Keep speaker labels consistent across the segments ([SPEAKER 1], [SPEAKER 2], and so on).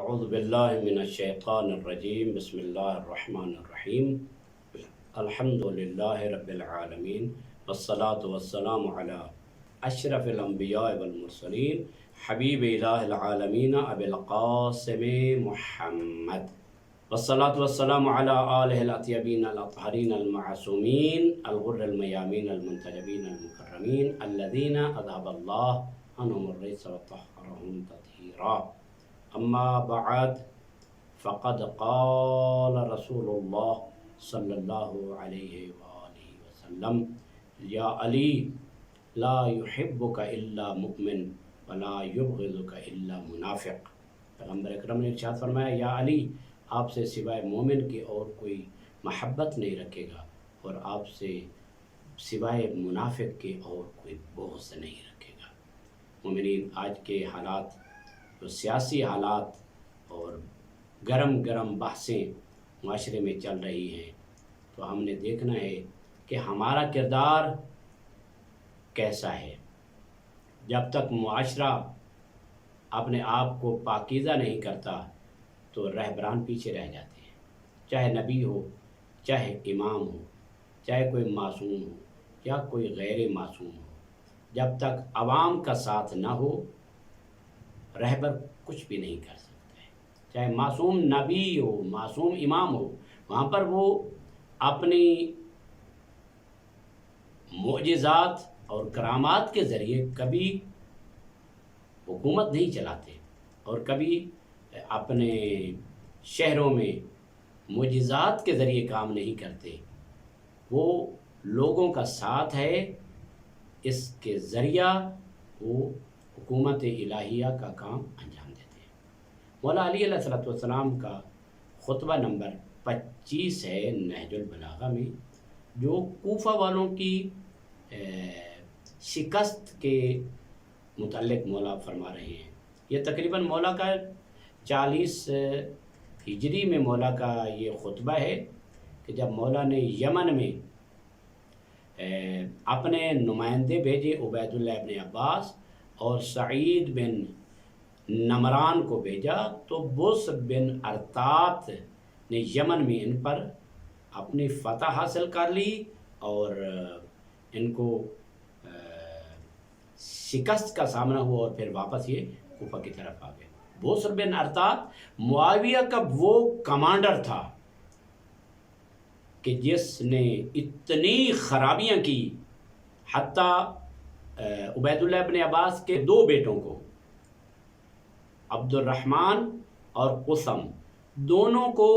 [SPEAKER 1] اعوذ باللہ من الشیطان الرجیم بسم اللہ الرحمن الرحیم الحمد للہ رب العالمین والصلاة والسلام علی اشرف الانبیاء والمرسلین حبیب الہ العالمین ابی القاسم محمد والصلاة والسلام علی آلہ الاطیبین الاطہرین المعصومین الغر المیامین المنتجبین المکرمین الذین اذهب اللہ عنہم الرجس وطہرہم تطہیرا. اما بعد فقد قال رسول اللہ صلی اللہ علیہ وآلہ وسلم یا علی لا يحبک الا مؤمن ولا یبغضک الا منافق. پیغمبر اکرم نے ارشاد فرمایا یا علی آپ سے سوائے مومن کے اور کوئی محبت نہیں رکھے گا اور آپ سے سوائے منافق کے اور کوئی بغض نہیں رکھے گا. مومنین، آج کے حالات جو سیاسی حالات اور گرم گرم بحثیں معاشرے میں چل رہی ہیں تو ہم نے دیکھنا ہے کہ ہمارا کردار کیسا ہے. جب تک معاشرہ اپنے آپ کو پاکیزہ نہیں کرتا تو رہبران پیچھے رہ جاتے ہیں، چاہے نبی ہو، چاہے امام ہو، چاہے کوئی معصوم ہو یا کوئی غیر معصوم ہو. جب تک عوام کا ساتھ نہ ہو رہبر کچھ بھی نہیں کر سکتا ہے. چاہے معصوم نبی ہو، معصوم امام ہو، وہاں پر وہ اپنی معجزات اور کرامات کے ذریعے کبھی حکومت نہیں چلاتے اور کبھی اپنے شہروں میں معجزات کے ذریعے کام نہیں کرتے. وہ لوگوں کا ساتھ ہے، اس کے ذریعہ وہ حکومت الہیہ کا کام انجام دیتے ہیں. مولا علی علیہ السلام کا خطبہ نمبر 25 ہے نہج البلاغہ میں، جو کوفہ والوں کی شکست کے متعلق مولا فرما رہے ہیں. یہ تقریباً مولا کا 40 ہجری میں مولا کا یہ خطبہ ہے کہ جب مولا نے یمن میں اپنے نمائندے بھیجے، عبید اللہ ابن عباس اور سعید بن نمران کو بھیجا، تو بصر بن ارطاط نے یمن میں ان پر اپنی فتح حاصل کر لی اور ان کو شکست کا سامنا ہوا اور پھر واپس یہ کوفہ کی طرف آ گئے. بصر بن ارطاط معاویہ کا وہ کمانڈر تھا کہ جس نے اتنی خرابیاں کی، حتیٰ عبید اللہ ابن عباس کے 2 بیٹوں کو، عبد الرحمن اور قسم، دونوں کو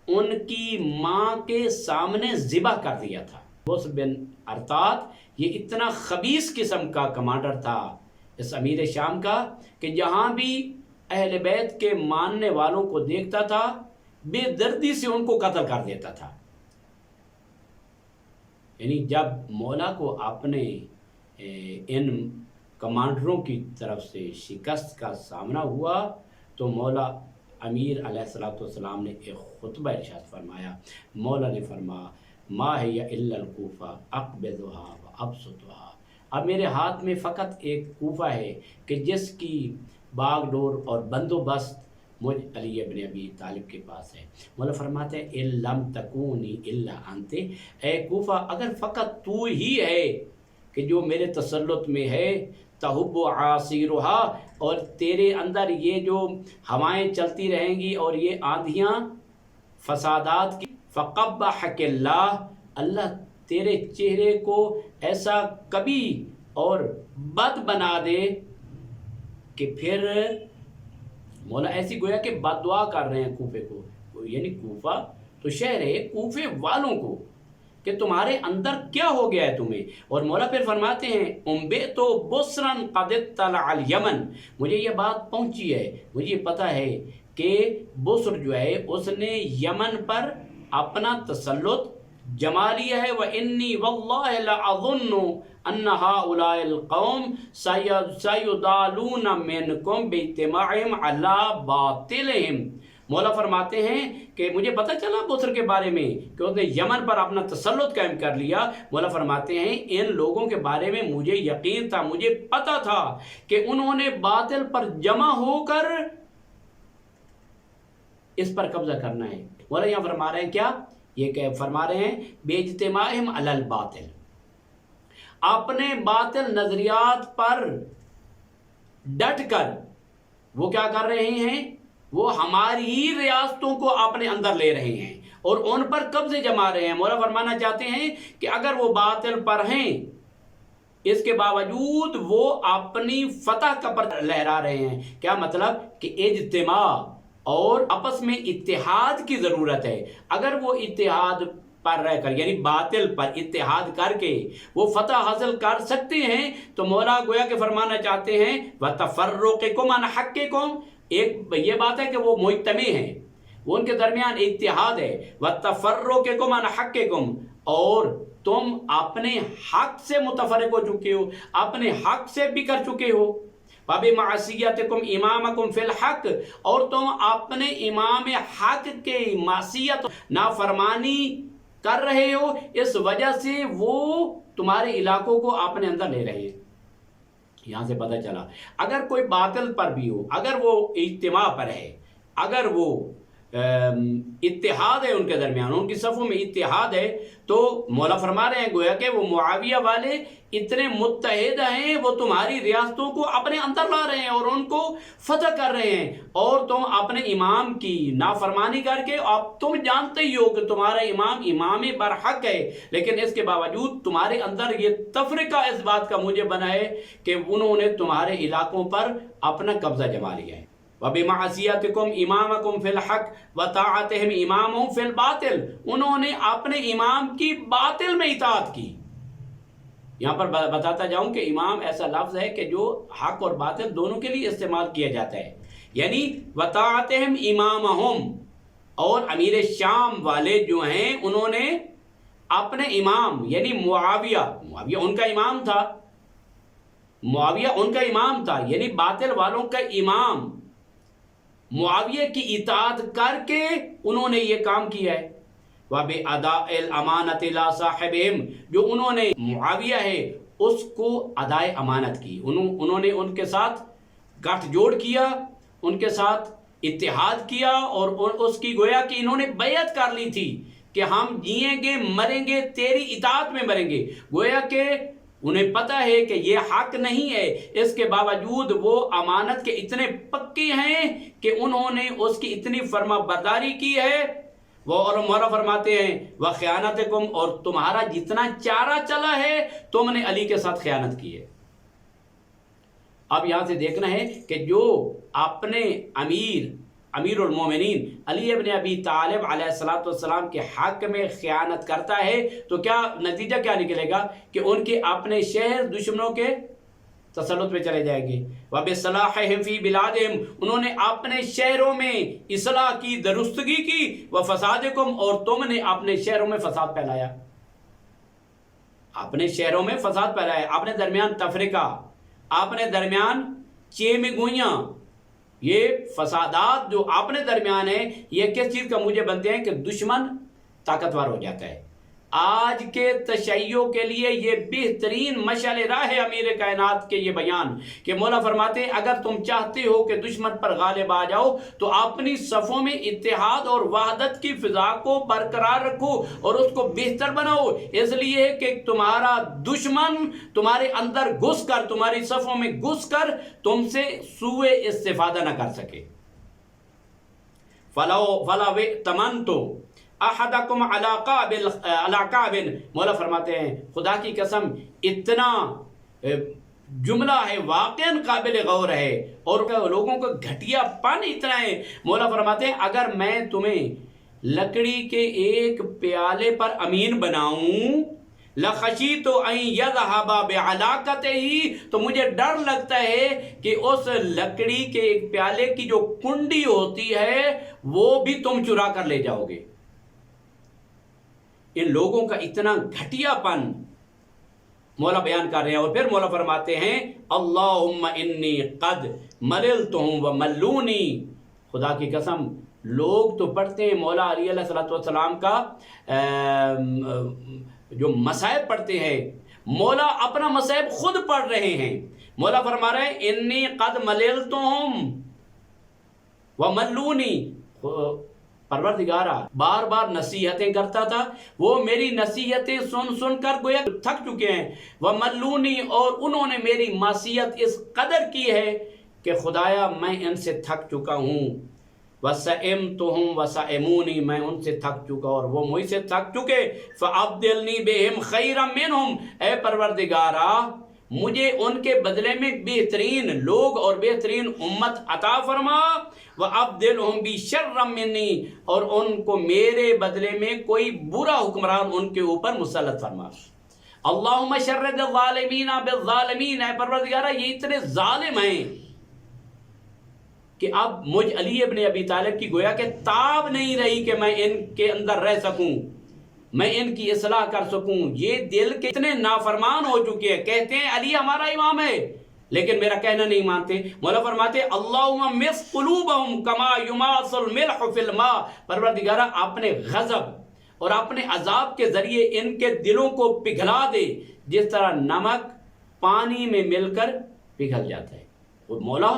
[SPEAKER 1] ان کی ماں کے سامنے ذبح کر دیا تھا. بصر بن ارطاط یہ اتنا خبیث قسم کا کمانڈر تھا اس امیر شام کا کہ جہاں بھی اہل بیت کے ماننے والوں کو دیکھتا تھا بے دردی سے ان کو قتل کر دیتا تھا. یعنی جب مولا کو اپنے ان کمانڈروں کی طرف سے شکست کا سامنا ہوا تو مولا امیر علیہ السلام نے ایک خطبہ ارشاد فرمایا. مولا نے فرمایا ما ہی الا الکوفہ اقبضها وابسطها، اب میرے ہاتھ میں فقط ایک کوفہ ہے کہ جس کی باغ ڈور اور بندوبست مجھ علی ابن ابی طالب کے پاس ہے. مولا فرماتے ہیں ان لم تکونی الا انت، اے کوفہ اگر فقط تو ہی ہے کہ جو میرے تسلط میں ہے، تحب عاصیرہا، اور تیرے اندر یہ جو ہوائیں چلتی رہیں گی اور یہ آندھیاں فسادات کی، فقبحک اللہ، اللہ تیرے چہرے کو ایسا کبھی اور بد بنا دے کہ پھر مولا ایسی گویا کہ بد دعا کر رہے ہیں کوفے کو، یعنی کوفہ تو شہر ہے، کوفے والوں کو کہ تمہارے اندر کیا ہو گیا ہے تمہیں. اور مولا پھر فرماتے ہیں انبئت بصرا قد اطلع الیمن، مجھے یہ بات پہنچی ہے، مجھے یہ پتہ ہے کہ بصر جو ہے اس نے یمن پر اپنا تسلط جما لیا ہے. وَإِنِّي وَاللَّهِ لَأَظُنُّ أَنَّ هَؤُلَاءِ الْقَوْمِ سَيُضَالُونَ مِنْكُمْ بِاجْتِمَاعِهِمْ عَلَى بَاطِلِهِمْ. مولا فرماتے ہیں کہ مجھے پتہ چلا بصر کے بارے میں کہ اس نے یمن پر اپنا تسلط قائم کر لیا. مولا فرماتے ہیں ان لوگوں کے بارے میں مجھے یقین تھا، مجھے پتہ تھا کہ انہوں نے باطل پر جمع ہو کر اس پر قبضہ کرنا ہے۔ مولا یہاں فرما رہے ہیں کیا؟ یہ کہ فرما رہے ہیں بیجتماعہم علی الباطل، اپنے باطل نظریات پر ڈٹ کر وہ کیا کر رہے ہیں؟ وہ ہماری ہی ریاستوں کو اپنے اندر لے رہے ہیں اور ان پر قبضے جما رہے ہیں۔ مولا فرمانا چاہتے ہیں کہ اگر وہ باطل پر ہیں، اس کے باوجود وہ اپنی فتح کا پر لہرا رہے ہیں۔ کیا مطلب؟ کہ اجتماع اور آپس میں اتحاد کی ضرورت ہے۔ اگر وہ اتحاد پر رہ کر یعنی باطل پر اتحاد کر کے وہ فتح حاصل کر سکتے ہیں تو مولا گویا کہ فرمانا چاہتے ہیں وَتَفَرُّقِكُمْ عَنْ حَقِّكُمْ، ایک یہ بات ہے کہ وہ مجتمع ہیں، وہ ان کے درمیان اتحاد ہے۔ وَتَفَرُّقِكُمْ عَنْ حَقِّكُمْ، اور تم اپنے حق سے متفرق ہو چکے ہو، اپنے حق سے بکر چکے ہو۔ وَبِمَعْصِيَتِكُمْ إِمَامَكُمْ فِي الْحَقِّ، اور تم اپنے امام حق کے معصیت نافرمانی کر رہے ہو، اس وجہ سے وہ تمہارے علاقوں کو اپنے اندر لے رہے ہیں۔ یہاں سے پتہ چلا اگر کوئی باطل پر بھی ہو، اگر وہ اجتماع پر ہے، اگر وہ اتحاد ہے ان کے درمیان، ان کی صفوں میں اتحاد ہے، تو مولا فرما رہے ہیں گویا کہ وہ معاویہ والے اتنے متحد ہیں، وہ تمہاری ریاستوں کو اپنے اندر لا رہے ہیں اور ان کو فتح کر رہے ہیں، اور تم اپنے امام کی نافرمانی کر کے، اب تم جانتے ہی ہو کہ تمہارا امام برحق ہے، لیکن اس کے باوجود تمہارے اندر یہ تفرقہ اس بات کا موجب بنا ہے کہ انہوں نے تمہارے علاقوں پر اپنا قبضہ جما لیا ہے۔ وَبِمَعْصِيَتِكُمْ إِمَامَكُمْ فِي الْحَقِّ وَطَاعَتِهِمْ إِمَامَهُمْ فِي الْبَاطِلِ، انہوں نے اپنے امام کی باطل میں اطاعت کی۔ یہاں پر بتاتا جاؤں کہ امام ایسا لفظ ہے کہ جو حق اور باطل دونوں کے لیے استعمال کیا جاتا ہے، یعنی وَطَاعَتِهِمْ إِمَامَهُمْ، اور امیر شام والے جو ہیں انہوں نے اپنے امام یعنی معاویہ ان کا امام تھا، یعنی باطل والوں کا امام معاویہ کی اطاعت کر کے انہوں نے یہ کام کیا ہے۔ وَبِأَدَاءِ الْأَمَانَةِ لَا صَاحِبِهِمْ، جو انہوں نے معاویہ ہے اس کو ادائے امانت کی، انہوں نے ان کے ساتھ گٹھ جوڑ کیا، ان کے ساتھ اتحاد کیا، اور اس کی گویا کہ انہوں نے بیعت کر لی تھی کہ ہم جئیں گے مریں گے تیری اطاعت میں مریں گے، گویا کہ انہیں پتہ ہے کہ یہ حق نہیں ہے، اس کے باوجود وہ امانت کے اتنے پکے ہیں کہ انہوں نے اس کی اتنی فرما برداری کی ہے۔ وہ اور مولا فرماتے ہیں وَخِيَانَتِكُمْ، اور تمہارا جتنا چارہ چلا ہے تم نے علی کے ساتھ خیانت کی ہے۔ اب یہاں سے دیکھنا ہے کہ جو اپنے امیر المومنین علی ابن ابی طالب علیہ السلام کے حق میں خیانت کرتا ہے تو کیا نتیجہ کیا نکلے گا؟ کہ ان کے اپنے شہر دشمنوں کے تسلط پہ چلے جائیں گے۔ وَبِصَلَاحِهِمْ فِي بِلَادِهِمْ، انہوں نے اپنے شہروں میں اصلاح کی، درستگی کی۔ وَفَسَادِكُمْ، اور تم نے اپنے شہروں میں فساد پھیلایا، اپنے شہروں میں فساد پھیلایا، اپنے درمیان تفرقہ، اپنے درمیان چیمے گوئیاں، یہ فسادات جو اپنے درمیان ہیں یہ کس چیز کا موجب بنتے ہیں؟ کہ دشمن طاقتور ہو جاتا ہے۔ آج کے تشیع کے لیے یہ بہترین مشعل راہ ہے امیر کائنات کے یہ بیان کہ مولا فرماتے ہیں اگر تم چاہتے ہو کہ دشمن پر غالب آ جاؤ تو اپنی صفوں میں اتحاد اور وحدت کی فضا کو برقرار رکھو اور اس کو بہتر بناؤ، اس لیے کہ تمہارا دشمن تمہارے اندر گھس کر، تمہاری صفوں میں گھس کر تم سے سوء استفادہ نہ کر سکے۔ فَلَا وَئْتَمَنْتُ احدکم علی کعب، مولا فرماتے ہیں خدا کی قسم اتنا جملہ ہے واقعاً قابل غور ہے اور لوگوں کا گھٹیا پن اتنا ہے۔ مولا فرماتے ہیں اگر میں تمہیں لکڑی کے ایک پیالے پر امین بناؤں لَخَشِیتُ أَن يَذْهَبَ بِعَلَاقَتِهِ، تو مجھے ڈر لگتا ہے کہ اس لکڑی کے ایک پیالے کی جو کنڈی ہوتی ہے وہ بھی تم چرا کر لے جاؤ گے۔ ان لوگوں کا اتنا گھٹیا پن مولا بیان کر رہے ہیں، اور پھر مولا فرماتے ہیں اللہم انی قد مللتہم وملونی، خدا کی قسم لوگ تو پڑھتے ہیں مولا علی علیہ السلام کا جو مصائب پڑھتے ہیں، مولا اپنا مصائب خود پڑھ رہے ہیں۔ مولا فرما رہے ہیں انی قد مللتہم وملونی، پروردگارہ بار بار نصیحتیں کرتا تھا، وہ میری نصیحتیں سن سن کر گویا تھک چکے ہیں، وَمَلُّونِي، اور انہوں نے میری معصیت اس قدر کی ہے کہ خدایا میں ان سے تھک چکا ہوں، وَسَئِمْتُهُمْ وَسَئِمُونِي، میں ان سے تھک چکا اور وہ مجھ سے تھک چکے، فَأَبْدِلْنِي بِهِمْ خَيْرًا مِّنْهُمْ، اے پروردگارہ مجھے ان کے بدلے میں بہترین لوگ اور بہترین امت عطا فرما، وَأَبْدِلْهُمْ بِشَرًّا مِّنِّي، اور ان کو میرے بدلے میں کوئی برا حکمران ان کے اوپر مسلط فرما۔ اللہم شرد الظالمین بالظالمین، اے پروردگارہ یہ اتنے ظالم ہیں کہ اب مجھ علی ابن ابی طالب کی گویا کہ تاب نہیں رہی کہ میں ان کے اندر رہ سکوں، میں ان کی اصلاح کر سکوں۔ یہ دل کے اتنے نافرمان ہو چکے ہیں، کہتے ہیں علی ہمارا امام ہے لیکن میرا کہنا نہیں مانتے۔ مولا فرماتے اللہم مس قلوبہم کما یماس الملح فی الماء، پروردگارہ اپنے غضب اور اپنے عذاب کے ذریعے ان کے دلوں کو پگھلا دے جس طرح نمک پانی میں مل کر پگھل جاتا ہے۔ وہ مولا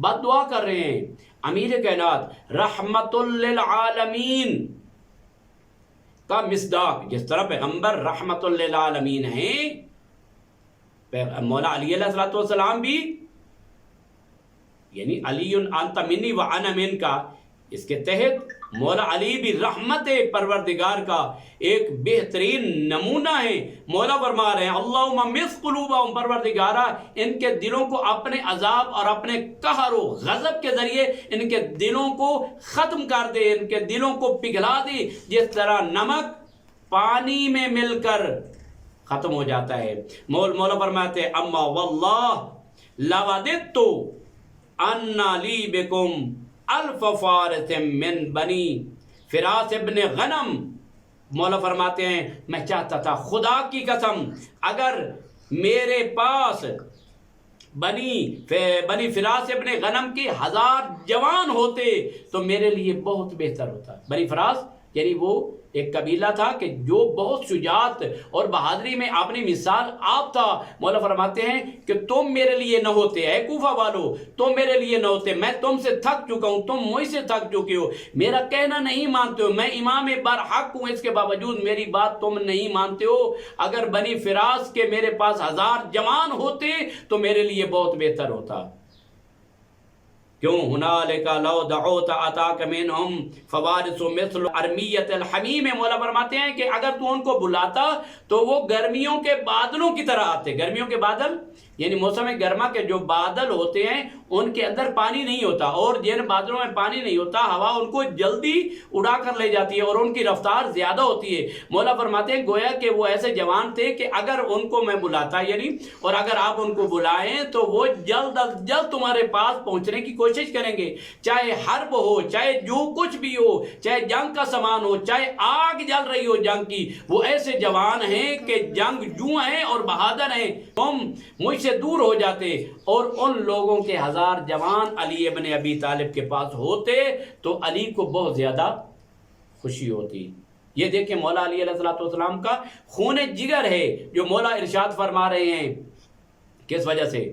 [SPEAKER 1] بد دعا کر رہے ہیں۔ امیر کائنات رحمت للعالمین کا مصداق، جس طرح پیغمبر رحمت للعالمین ہیں، مولا علی علیہ السلام بھی، یعنی علی انت منی و انا من کا، اس کے تحت مولا علی بھی رحمت پروردگار کا ایک بہترین نمونہ ہے۔ مولا فرما رہے ہیں اللہم مس قلوبہم، پروردگارہ ان کے دلوں کو اپنے عذاب اور اپنے قہر و غضب کے ذریعے ان کے دلوں کو ختم کر دے، ان کے دلوں کو پگھلا دے جس طرح نمک پانی میں مل کر ختم ہو جاتا ہے۔ مولا فرماتے ہیں اما واللہ لوددت ان لی بکم الف فارس من بنی فراس ابن غنم، مولا فرماتے ہیں میں چاہتا تھا خدا کی قسم اگر میرے پاس بنی فراس ابن غنم کے 1000 جوان ہوتے تو میرے لیے بہت بہتر ہوتا۔ بنی فراس یعنی وہ ایک قبیلہ تھا کہ جو بہت شجاعت اور بہادری میں اپنی مثال آپ تھا۔ مولا فرماتے ہیں کہ تم میرے لیے نہ ہوتے، اے کوفہ والو تم میرے لیے نہ ہوتے، میں تم سے تھک چکا ہوں، تم مجھ سے تھک چکے ہو، میرا کہنا نہیں مانتے ہو، میں امام برحق ہوں، اس کے باوجود میری بات تم نہیں مانتے ہو۔ اگر بنی فراس کے میرے پاس 1000 جوان ہوتے تو میرے لیے بہت بہتر ہوتا۔ کیوں ہنالک لو دعوت اتاک منہم فوارس مثل ارمیت الحمیم، مولا فرماتے ہیں کہ اگر تو ان کو بلاتا تو وہ گرمیوں کے بادلوں کی طرح آتے۔ گرمیوں کے بادل یعنی موسم گرما کے جو بادل ہوتے ہیں ان کے اندر پانی نہیں ہوتا، اور جن بادلوں میں پانی نہیں ہوتا ہوا ان کو جلدی اڑا کر لے جاتی ہے اور ان کی رفتار زیادہ ہوتی ہے۔ مولا فرماتے ہیں گویا کہ وہ ایسے جوان تھے کہ اگر ان کو میں بلاتا یعنی اور اگر آپ ان کو بلائیں تو وہ جلد از جلد تمہارے پاس پہنچنے کی کوشش کریں گے، چاہے حرب ہو، چاہے جو کچھ بھی ہو، چاہے جنگ کا سامان ہو، چاہے آگ جل رہی ہو جنگ کی، وہ ایسے جوان ہیں کہ جنگ جو ہیں اور بہادر ہیں۔ تم مجھ سے دور ہو جاتے اور ان لوگوں کے 1000 جوان علی ابن ابی طالب کے پاس ہوتے تو علی کو بہت زیادہ خوشی ہوتی۔ یہ دیکھیں مولا علی علیہ السلام کا خون جگر ہے جو مولا ارشاد فرما رہے ہیں کس وجہ سے،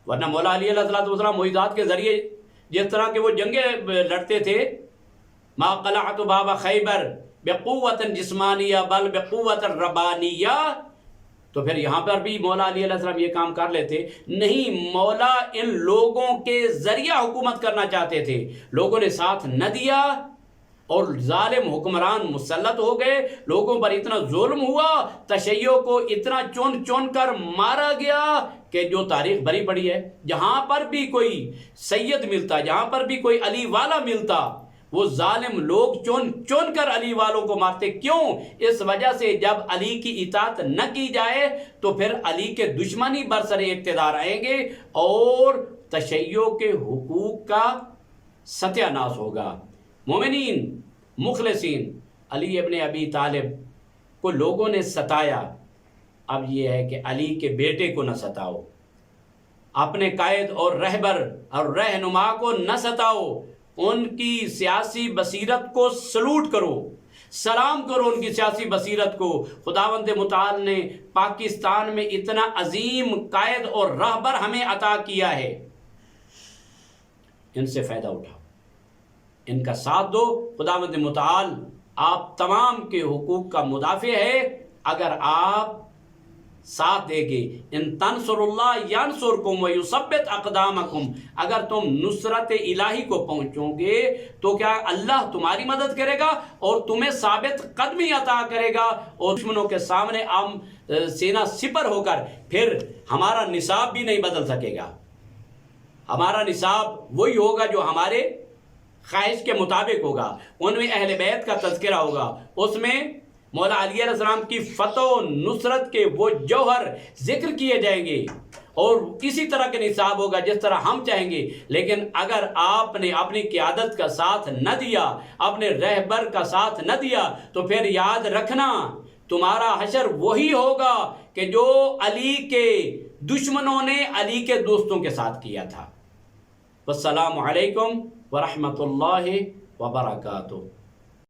[SPEAKER 1] ورنہ مولا علی علیہ السلام معجزات کے ذریعے جس طرح کہ وہ جنگیں لڑتے تھے، ما قلعت باب خیبر بقوت جسمانیہ بل بقوت ربانیہ، تو پھر یہاں پر بھی مولا علی علیہ السلام یہ کام کر لیتے نہیں۔ مولا ان لوگوں کے ذریعہ حکومت کرنا چاہتے تھے، لوگوں نے ساتھ نہ دیا اور ظالم حکمران مسلط ہو گئے، لوگوں پر اتنا ظلم ہوا، تشیع کو اتنا چون چون کر مارا گیا کہ جو تاریخ بھری پڑی ہے۔ جہاں پر بھی کوئی سید ملتا، جہاں پر بھی کوئی علی والا ملتا، وہ ظالم لوگ چون چون کر علی والوں کو مارتے۔ کیوں؟ اس وجہ سے جب علی کی اطاعت نہ کی جائے تو پھر علی کے دشمنی برسر اقتدار آئیں گے اور تشیع کے حقوق کا ستیہ ناش ہوگا۔ مومنین مخلصین، علی ابن ابی طالب کو لوگوں نے ستایا، اب یہ ہے کہ علی کے بیٹے کو نہ ستاؤ، اپنے قائد اور رہبر اور رہنما کو نہ ستاؤ، ان کی سیاسی بصیرت کو سلوٹ کرو، سلام کرو ان کی سیاسی بصیرت کو۔ خداوند متعال نے پاکستان میں اتنا عظیم قائد اور رہبر ہمیں عطا کیا ہے، ان سے فائدہ اٹھاؤ۔ ان کا ساتھ دو۔ خداوند متعال آپ تمام کے حقوق کا مدافع ہے اگر آپ ساتھ دے گے۔ ان تنصر اللہ ینصرکم ویثبت اقدامکم، اگر تم نصرت الہی کو پہنچو گے تو کیا اللہ تمہاری مدد کرے گا اور تمہیں ثابت قدمی عطا کرے گا، اور دشمنوں کے سامنے ہم سینہ سپر ہو کر پھر ہمارا نصاب بھی نہیں بدل سکے گا۔ ہمارا نصاب وہی ہوگا جو ہمارے خواہش کے مطابق ہوگا، ان میں اہل بیت کا تذکرہ ہوگا، اس میں مولا علی علیہ السلام کی فتح و نصرت کے وہ جوہر ذکر کیے جائیں گے، اور اسی طرح کے نصاب ہوگا جس طرح ہم چاہیں گے۔ لیکن اگر آپ نے اپنی قیادت کا ساتھ نہ دیا، اپنے رہبر کا ساتھ نہ دیا، تو پھر یاد رکھنا تمہارا حشر وہی ہوگا کہ جو علی کے دشمنوں نے علی کے دوستوں کے ساتھ کیا تھا۔ والسلام علیکم ورحمۃ اللہ وبرکاتہ۔